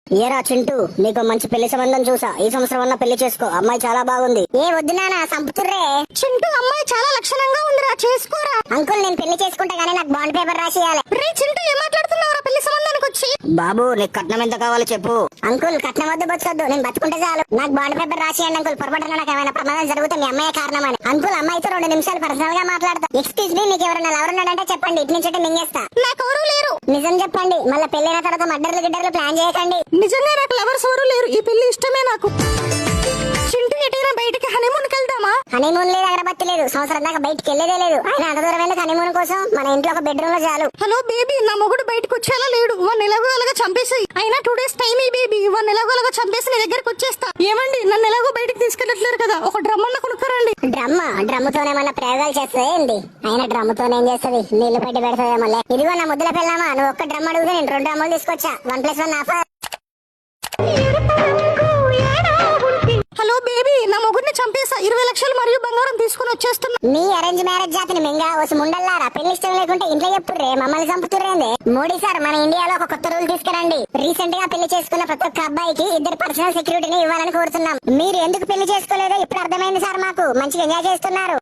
ఏరా చింటూ, నీకు మంచి పెళ్లి సంబంధం చూసా. ఈ సంవత్సరం అన్న పెళ్లి చేసుకో, అమ్మాయి చాలా బాగుంది. ఏ వద్దు నాన్న, సంపుతుర్రే. చింటూ, అమ్మాయి చాలా లక్షణంగా ఉందిరా, చేసుకోరా. అంకుల్, నేను పెళ్లి చేసుకుంటా గానీ నాకు బాండ్ పేపర్ రాసియాలి. రే చింటూ, ఏం మాట్లాడుతున్నావురా పెళ్లి సంబంధానికి వచ్చి? బాబు, నీకు కట్నం ఎంత కావాలో చెప్పు. అంకుల్, కట్నం వద్దు బొచ్చొద్దు, నేను బతుకుంటే చాలు. నాకు బాండ్ పేపర్ రాసియండి అంకుల్. పొరపాటున నాకు ఏమైనా ప్రమాదం జరిగితే మీ అమ్మాయి కారణమని. అంకుల్, అమ్మాయితో 2 నిమిషాలు పర్సనల్ గా మాట్లాడతా. ఎక్స్క్యూజ్ మీ, నీకు ఎవరైనా ఎవరున్నాడంటే చెప్పండి, ఇటు నుంచి మింగేస్తా. నాకు ఎవరు లేరు. నిజం చెప్పండి, మళ్ళీ పెళ్లైన తర్వాత మర్డర్లు గిడ్డర్లు ప్లాన్ చేయకండి. నిజంగా నాకు లవర్స్ ఎవరు లేరు. ఈ పెళ్లి ఇష్టమే నాకు. చింటూ, ఎటైనా బయటికి హనీమూన్కి వెళ్దామా? హనీమూన్ లేదు, అగరబత్తి లేదు, సంవత్సరం దాకా బయటికి వెళ్ళేదే లేదు. ఆయన అంత దూరం ఎందుకు హనీమూన్ కోసం? మన ఇంట్లో ఒక బెడ్రూమ్ లో చాలు. హలో బేబీ, నా మొగుడు బయటకు వచ్చేలా లేడు. వన్ ఎలాగో అలాగా చంపేసి. అయినా 2 days టైం ఈ బేబీ. వన్ ఎలాగో అలాగా చంపేసి నీ దగ్గరకు వచ్చేస్తా. ఏమండి, నన్ను ఎలాగో బయటకు తీసుకెళ్ళట్లేరు కదా, ఒక డ్రమ్ అన్న కొనుక్కోరండి. డ్రమ్ముతోనేమన్నా ప్రయోగాలు చేస్తుంది ఏంటి? అయినా డ్రమ్ముతోనే ఏం చేస్తుంది? నీళ్లు పెట్టి పెడతాదేమో. ఇదిగో నా ముద్దుల పెళ్ళామా, నువ్వు ఒక్క డ్రమ్ అడిగితే నేను 2 డ్రమ్ములు తీసుకొచ్చా. 1+1 ఆఫర్. హలో బేబీ, నా మొగుడిని చంపేసా. 20 లక్షలు మరియు బంగారం తీసుకుని వచ్చేస్తున్నా. నీ అరేంజ్ మ్యారేజ్ జాతిని మింగా వసి ముండల్లారా. పెళ్లి ఇష్టం లేకుంటే ఇంట్లో చెప్పుర్రే, మమ్మల్ని చంపుతుర్రేంది? మోడీ సార్, మన ఇండియాలో ఒక కొత్త రూల్ తీసుకురండి. రీసెంట్ గా పెళ్లి చేసుకున్న ప్రతి ఒక్క అబ్బాయికి 2 పర్సనల్ సెక్యూరిటీని ఇవ్వాలని కోరుతున్నాం. మీరు ఎందుకు పెళ్లి చేసుకోలేదో ఇప్పుడు అర్థమైంది సార్ మాకు. మంచిగా ఎంజాయ్ చేస్తున్నారు.